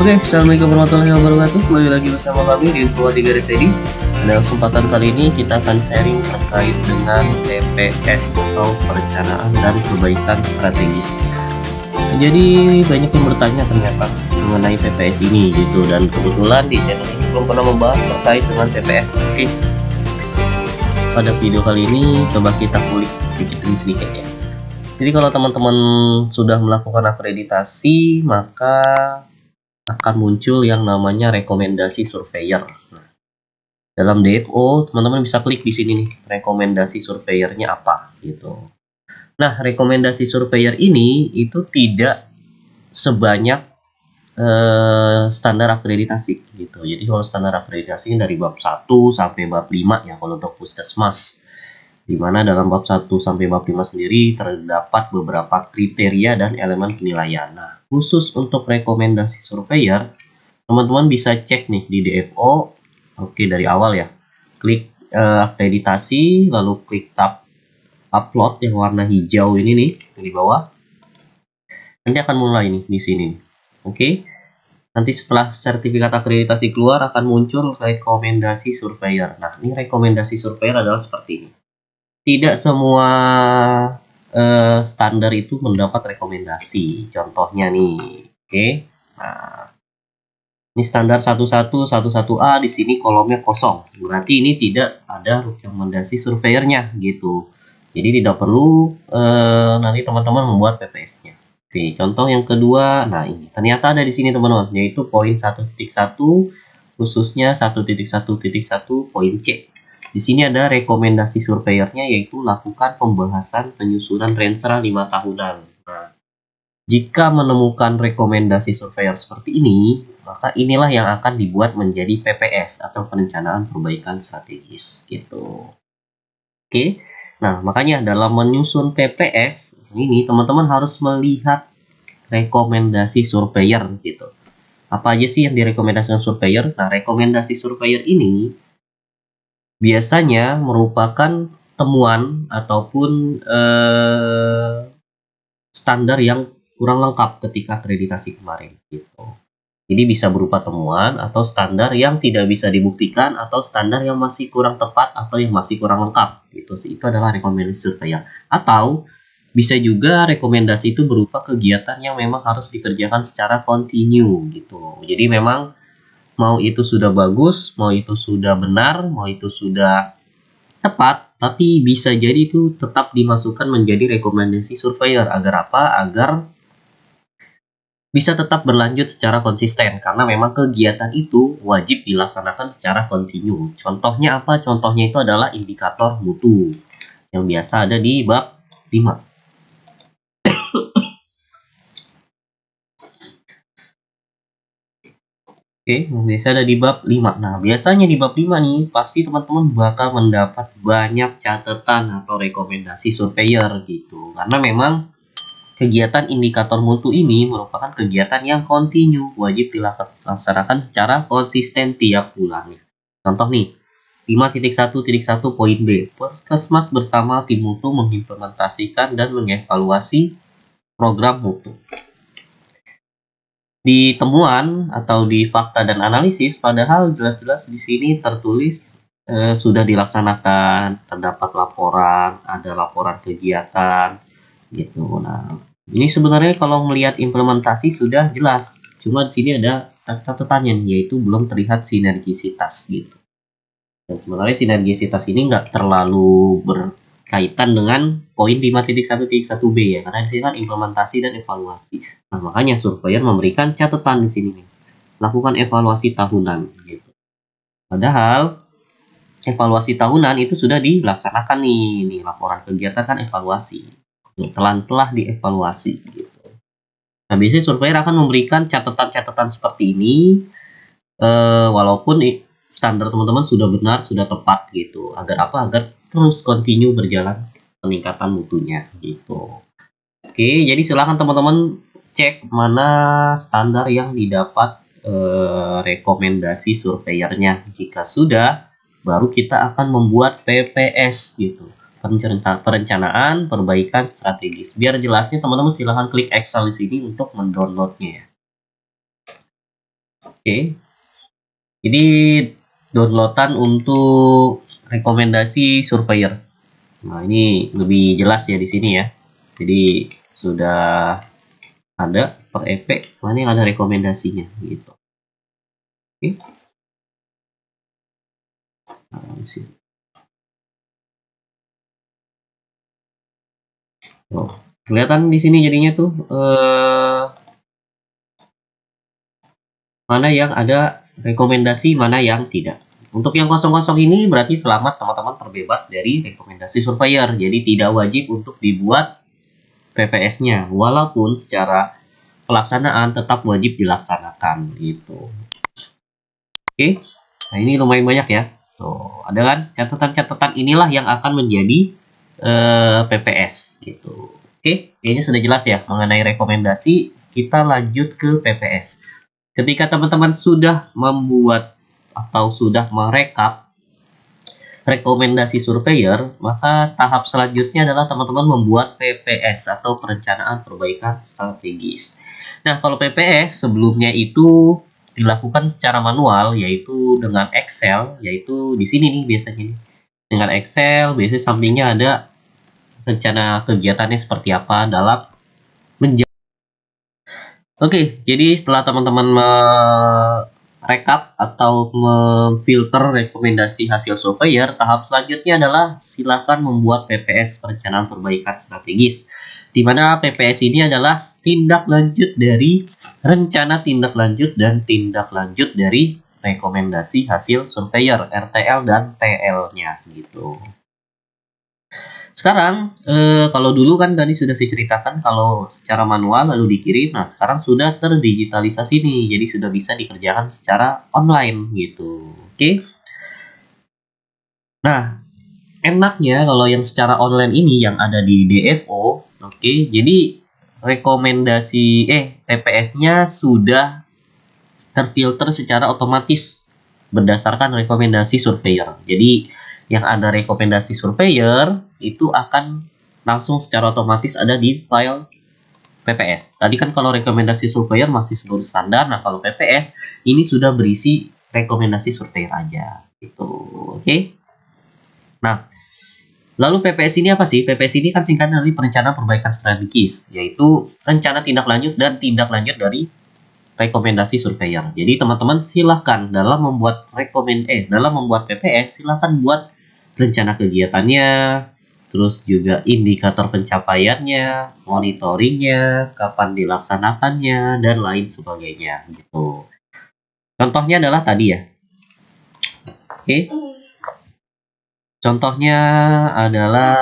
Oke, assalamualaikum warahmatullahi wabarakatuh. Kembali lagi bersama kami di Info 3 RSID. Pada kesempatan kali ini kita akan sharing terkait dengan PPS atau perencanaan dan perbaikan strategis. Jadi banyak yang bertanya ternyata mengenai PPS ini gitu, dan kebetulan di channel ini belum pernah membahas terkait dengan PPS. Oke, pada video kali ini coba kita kulik sedikit demi sedikit ya. Jadi kalau teman-teman sudah melakukan akreditasi, maka akan muncul yang namanya rekomendasi surveyor. Nah, dalam DFO teman-teman bisa klik di sini nih, rekomendasi surveyornya apa gitu. Nah, rekomendasi surveyor ini itu tidak sebanyak standar akreditasi gitu. Jadi kalau standar akreditasi dari bab 1 sampai bab 5 ya kalau untuk puskesmas. Dimana dalam bab 1 sampai bab 5 sendiri terdapat beberapa kriteria dan elemen penilaian. Nah, khusus untuk rekomendasi surveyor, teman-teman bisa cek nih di DFO. Oke, dari awal ya, klik akreditasi, lalu klik tab upload yang warna hijau ini nih di bawah. Nanti akan mulai nih di sini. Oke, nanti setelah sertifikat akreditasi keluar akan muncul rekomendasi surveyor. Nah, ini rekomendasi surveyor adalah seperti ini. Tidak semua standar itu mendapat rekomendasi. Contohnya nih, oke. Nah, ini standar 1111A, di sini kolomnya kosong. Berarti ini tidak ada rekomendasi surveyornya gitu. Jadi tidak perlu nanti teman-teman membuat PPS-nya. Oke, contoh yang kedua, nah ini ternyata ada di sini teman-teman, yaitu poin 1.1 khususnya 1.1.1 poin C. Di sini ada rekomendasi surveyornya, yaitu lakukan pembahasan penyusunan Renstra 5 tahunan. Nah, jika menemukan rekomendasi surveyor seperti ini, maka inilah yang akan dibuat menjadi PPS atau perencanaan perbaikan strategis gitu. Oke. Nah, makanya dalam menyusun PPS ini teman-teman harus melihat rekomendasi surveyor gitu. Apa aja sih yang direkomendasikan surveyor? Nah, rekomendasi surveyor ini biasanya merupakan temuan ataupun standar yang kurang lengkap ketika akreditasi kemarin gitu. Jadi bisa berupa temuan atau standar yang tidak bisa dibuktikan atau standar yang masih kurang tepat atau yang masih kurang lengkap gitu sih. Itu adalah rekomendasi surveyor. Atau bisa juga rekomendasi itu berupa kegiatan yang memang harus dikerjakan secara kontinu gitu. Jadi memang mau itu sudah bagus, mau itu sudah benar, mau itu sudah tepat, tapi bisa jadi itu tetap dimasukkan menjadi rekomendasi surveyor. Agar apa? Agar bisa tetap berlanjut secara konsisten, karena memang kegiatan itu wajib dilaksanakan secara kontinu. Contohnya apa? Contohnya itu adalah indikator mutu yang biasa ada di bab 5. Oke, biasa ada di bab 5. Nah, biasanya di bab 5 nih, pasti teman-teman bakal mendapat banyak catatan atau rekomendasi surveyor gitu. Karena memang kegiatan indikator mutu ini merupakan kegiatan yang kontinu, wajib dilaksanakan secara konsisten tiap bulannya. Contoh nih, 5.1.1 poin B, Puskesmas bersama tim mutu mengimplementasikan dan mengevaluasi program mutu. Di temuan atau di fakta dan analisis, padahal jelas-jelas di sini tertulis sudah dilaksanakan, terdapat laporan, ada laporan kegiatan gitu. Nah, ini sebenarnya kalau melihat implementasi sudah jelas, cuma di sini ada catatannya, yaitu belum terlihat sinergisitas gitu. Dan sebenarnya sinergisitas ini nggak terlalu berkaitan dengan poin 5.1.1b ya, karena di sini kan implementasi dan evaluasi. Nah, makanya surveyor memberikan catatan di sini nih, lakukan evaluasi tahunan gitu. Padahal evaluasi tahunan itu sudah dilaksanakan nih laporan kegiatan kan evaluasi. Telah dievaluasi gitu. Nah, biasanya surveyor akan memberikan catatan-catatan seperti ini, walaupun standar teman-teman sudah benar, sudah tepat gitu. Agar apa? Agar terus continue berjalan peningkatan mutunya gitu. Oke, jadi silahkan teman-teman cek mana standar yang didapat rekomendasi surveyornya. Jika sudah, baru kita akan membuat PPS gitu. Perencanaan perbaikan strategis. Biar jelasnya teman-teman silahkan klik Excel di sini untuk mendownloadnya ya. Oke. Ini downloadan untuk rekomendasi surveyor. Nah, ini lebih jelas ya di sini ya. Jadi sudah ada per EP, mana yang ada rekomendasinya gitu. Oke. Nah, oh, kelihatan di sini jadinya tuh mana yang ada rekomendasi, mana yang tidak. Untuk yang kosong-kosong ini berarti selamat teman-teman terbebas dari rekomendasi surveyor. Jadi tidak wajib untuk dibuat PPS-nya, walaupun secara pelaksanaan tetap wajib dilaksanakan gitu. Oke, nah ini lumayan banyak ya. Tuh, ada kan catatan-catatan inilah yang akan menjadi PPS gitu. Oke, kayaknya sudah jelas ya mengenai rekomendasi. Kita lanjut ke PPS. Ketika teman-teman sudah membuat atau sudah merekap rekomendasi surveyor, maka tahap selanjutnya adalah teman-teman membuat PPS atau perencanaan perbaikan strategis. Nah, kalau PPS sebelumnya itu dilakukan secara manual, yaitu dengan Excel, yaitu di sini nih biasanya nih. Dengan Excel, biasanya sampingnya ada rencana kegiatannya seperti apa dalam menjadi. Oke, jadi setelah teman-teman merekap atau memfilter rekomendasi hasil surveyor, tahap selanjutnya adalah silakan membuat PPS perencanaan perbaikan strategis. Di mana PPS ini adalah tindak lanjut dari rencana tindak lanjut dan tindak lanjut dari rekomendasi hasil surveyor RTL dan TL-nya gitu. Sekarang kalau dulu kan tadi sudah saya ceritakan kalau secara manual lalu dikirim, nah sekarang sudah terdigitalisasi nih, jadi sudah bisa dikerjakan secara online gitu. Oke. Nah, enaknya kalau yang secara online ini yang ada di DFO, oke, jadi rekomendasi PPS-nya sudah terfilter secara otomatis berdasarkan rekomendasi surveyor. Jadi yang ada rekomendasi surveyor itu akan langsung secara otomatis ada di file PPS. Tadi kan kalau rekomendasi surveyor masih seluruh standar, nah kalau PPS ini sudah berisi rekomendasi surveyor aja gitu. Oke. Nah, lalu PPS ini apa sih? PPS ini kan singkatan dari perencanaan perbaikan strategis, yaitu rencana tindak lanjut dan tindak lanjut dari rekomendasi surveyor. Jadi teman-teman silahkan dalam membuat dalam membuat PPS silahkan buat rencana kegiatannya, terus juga indikator pencapaiannya, monitoringnya, kapan dilaksanakannya, dan lain sebagainya gitu. Contohnya adalah tadi ya. Oke. Contohnya adalah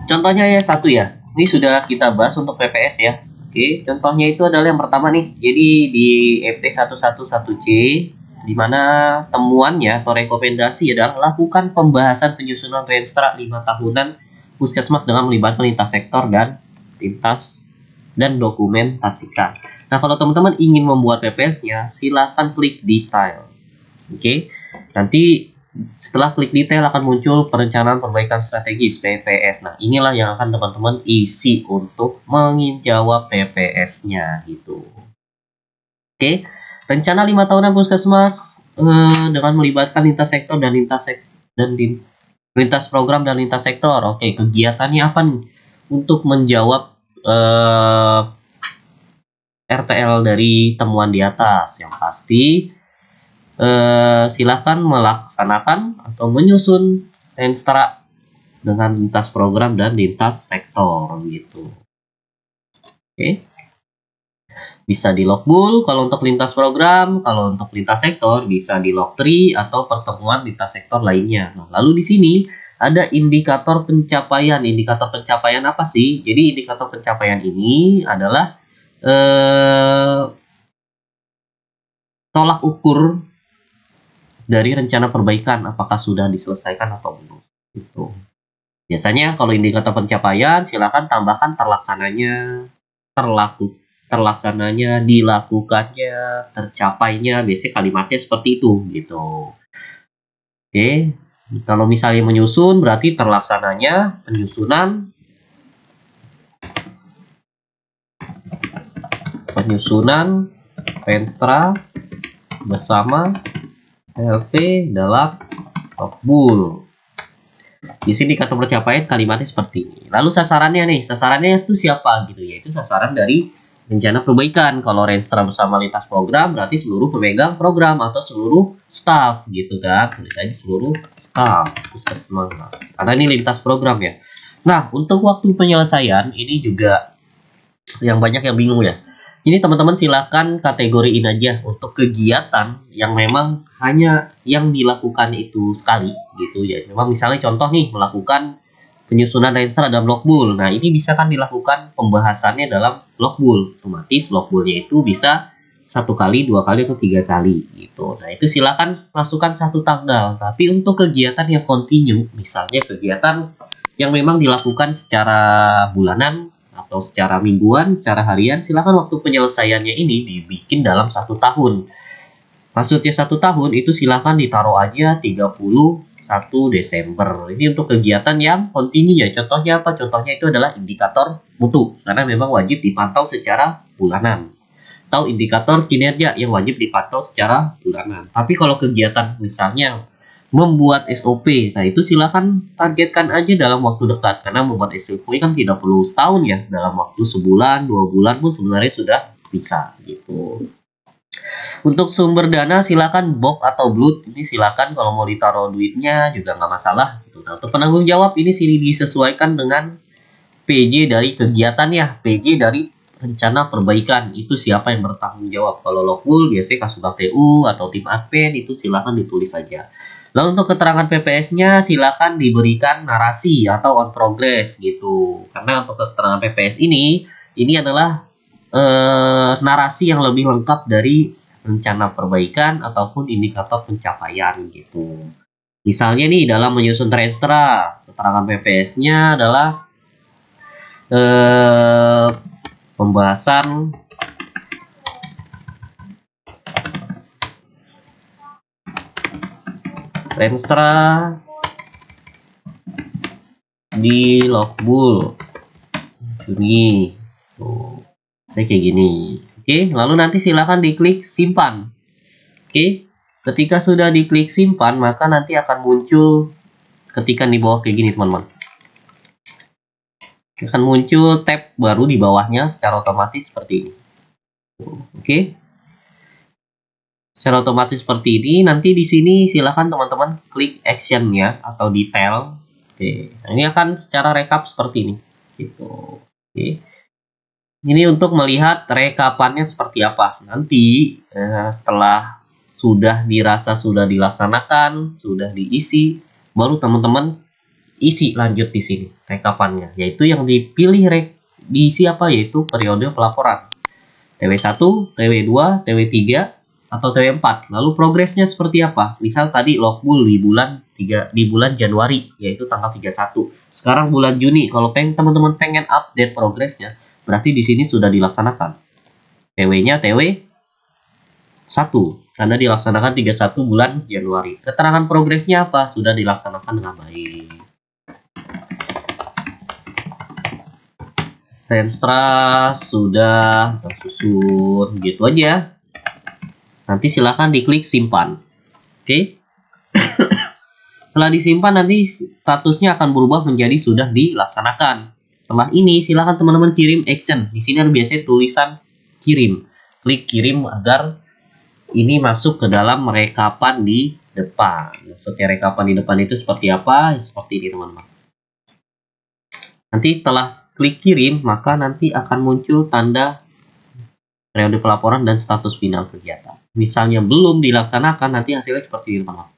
contohnya ya satu ya. Ini sudah kita bahas untuk PPS ya. Oke, contohnya itu adalah yang pertama nih. Jadi di EP111C di mana temuannya atau rekomendasi adalah lakukan pembahasan penyusunan Renstra 5 tahunan Puskesmas dengan melibatkan lintas sektor dan lintas dan dokumentasikan. Nah, kalau teman-teman ingin membuat PPS-nya, silakan klik detail. Oke. Nanti setelah klik detail akan muncul perencanaan perbaikan strategis PPS. Nah, inilah yang akan teman-teman isi untuk menjawab PPS-nya gitu. Oke, rencana 5 tahunan Puskesmas dengan melibatkan lintas sektor dan lintas program dan lintas sektor. Oke, kegiatannya apa nih? Untuk menjawab RTL dari temuan di atas, yang pasti silahkan melaksanakan atau menyusun Renstra dengan lintas program dan lintas sektor gitu. Oke. Bisa di logbul kalau untuk lintas program, kalau untuk lintas sektor bisa di log3 atau pertemuan lintas sektor lainnya. Nah, lalu di sini ada indikator pencapaian. Indikator pencapaian apa sih? Jadi indikator pencapaian ini adalah tolak ukur dari rencana perbaikan apakah sudah diselesaikan atau belum. Gitu. Biasanya kalau indikator pencapaian silakan tambahkan terlaksananya, terlaksananya, dilakukannya, tercapainya, biasanya kalimatnya seperti itu gitu. Oke, kalau misalnya menyusun berarti terlaksananya, penyusunan, penyusunan Renstra bersama LP dalam Logbook. Di sini kata pencapaian kalimatnya seperti ini. Lalu sasarannya nih, sasarannya itu siapa gitu ya? Itu sasaran dari rencana perbaikan. Kalau Renstra bersama lintas program berarti seluruh pemegang program atau seluruh staff gitu kan. Tulis aja seluruh staff puskesmas. Karena ini lintas program ya. Nah, untuk waktu penyelesaian ini juga yang banyak yang bingung ya. Ini teman-teman silakan kategoriin aja untuk kegiatan yang memang hanya yang dilakukan itu sekali gitu ya. Memang misalnya contoh nih melakukan penyusunan Renstra dalam Logbook. Nah, ini bisa kan dilakukan pembahasannya dalam Logbook. Otomatis Logbooknya itu bisa 1 kali, 2 kali, atau 3 kali gitu. Nah, itu silakan masukkan satu tanggal. Tapi untuk kegiatan yang kontinu, misalnya kegiatan yang memang dilakukan secara bulanan atau secara mingguan, secara harian, silakan waktu penyelesaiannya ini dibikin dalam 1 tahun. Maksudnya 1 tahun itu silakan ditaruh aja 31 Desember. Ini untuk kegiatan yang kontinu ya. Contohnya apa? Contohnya itu adalah indikator mutu. Karena memang wajib dipantau secara bulanan. Atau indikator kinerja yang wajib dipantau secara bulanan. Tapi kalau kegiatan misalnya membuat SOP, nah itu silakan targetkan aja dalam waktu dekat. Karena membuat SOP kan tidak perlu setahun ya. Dalam waktu sebulan, 2 bulan pun sebenarnya sudah bisa gitu. Untuk sumber dana silakan box atau blood, ini silakan kalau mau ditaruh duitnya juga nggak masalah. Nah, untuk penanggung jawab ini sini disesuaikan dengan PJ dari kegiatan ya, PJ dari rencana perbaikan itu siapa yang bertanggung jawab. Kalau Logbook biasanya Kasubag TU atau tim admin itu silakan ditulis saja. Lalu untuk keterangan PPS-nya silakan diberikan narasi atau on progress gitu. Karena untuk keterangan PPS ini adalah narasi yang lebih lengkap dari rencana perbaikan ataupun indikator pencapaian gitu. Misalnya nih dalam menyusun Renstra, keterangan PPS-nya adalah pembahasan Renstra di Logbook Juni. Saya kayak gini. Oke, lalu nanti silakan diklik simpan. Oke, ketika sudah diklik simpan, maka nanti akan muncul ketika di bawah kayak gini teman-teman. Akan muncul tab baru di bawahnya secara otomatis seperti ini. Oke. Secara otomatis seperti ini. Nanti di sini silakan teman-teman klik action-nya atau detail. Oke. Nah, ini akan secara rekap seperti ini. Gitu. Oke. Ini untuk melihat rekapannya seperti apa. Nanti setelah sudah dirasa sudah dilaksanakan, sudah diisi, baru teman-teman isi lanjut di sini rekapannya. Yaitu yang dipilih diisi apa? Yaitu periode pelaporan. TW1, TW2, TW3, atau TW4. Lalu progresnya seperti apa? Misal tadi Logbook di bulan Januari, yaitu tanggal 31. Sekarang bulan Juni, kalau teman-teman pengen update progresnya, berarti di sini sudah dilaksanakan. TW-nya TW 1 karena dilaksanakan 31 bulan Januari. Keterangan progresnya apa? Sudah dilaksanakan dengan baik. Renstra sudah tersusun, gitu aja. Nanti silakan diklik simpan. Oke. Setelah disimpan nanti statusnya akan berubah menjadi sudah dilaksanakan. Setelah ini silakan teman-teman kirim action. Di sini ada biasanya tulisan kirim. Klik kirim agar ini masuk ke dalam rekapan di depan. Maksudnya rekapan di depan itu seperti apa? Seperti ini teman-teman. Nanti setelah klik kirim, maka nanti akan muncul tanda periode pelaporan dan status final kegiatan. Misalnya belum dilaksanakan, nanti hasilnya seperti ini teman-teman.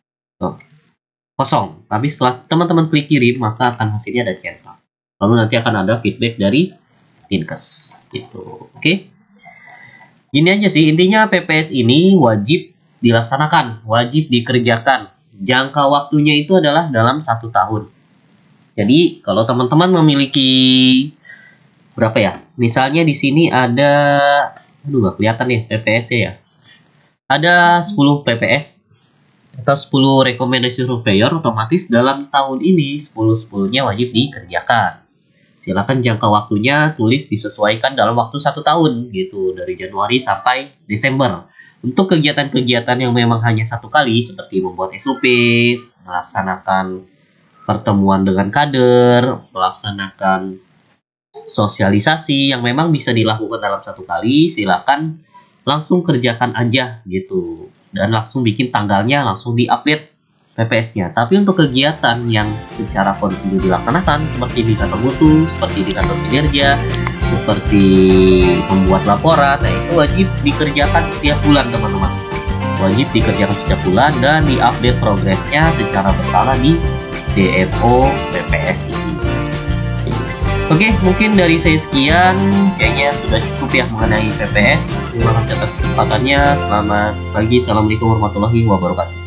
Kosong. Tapi setelah teman-teman klik kirim, maka akan hasilnya ada centang. Lalu nanti akan ada feedback dari Dinkes gitu. Oke. Gini aja sih, intinya PPS ini wajib dilaksanakan, wajib dikerjakan. Jangka waktunya itu adalah dalam 1 tahun. Jadi kalau teman-teman memiliki berapa ya? Misalnya di sini ada, nggak kelihatan nih PPS-nya ya. Ada 10 PPS atau 10 rekomendasi surveyor, otomatis dalam tahun ini 10-10-nya wajib dikerjakan. silakan jangka waktunya tulis disesuaikan dalam waktu 1 tahun gitu, dari Januari sampai Desember. Untuk kegiatan-kegiatan yang memang hanya 1 kali seperti membuat SOP, melaksanakan pertemuan dengan kader, melaksanakan sosialisasi yang memang bisa dilakukan dalam 1 kali, silakan langsung kerjakan aja gitu, dan langsung bikin tanggalnya, langsung di-update PPS-nya. Tapi untuk kegiatan yang secara kontinu dilaksanakan seperti di kantor mutu, seperti di kantor kinerja, seperti membuat laporan, nah itu wajib dikerjakan setiap bulan teman-teman. Wajib dikerjakan setiap bulan dan diupdate progresnya secara berkala di DMO PPS ini. Oke, mungkin dari saya sekian, kayaknya sudah cukup ya mengenai PPS. Terima kasih atas kesempatannya. Selamat pagi, assalamualaikum warahmatullahi wabarakatuh.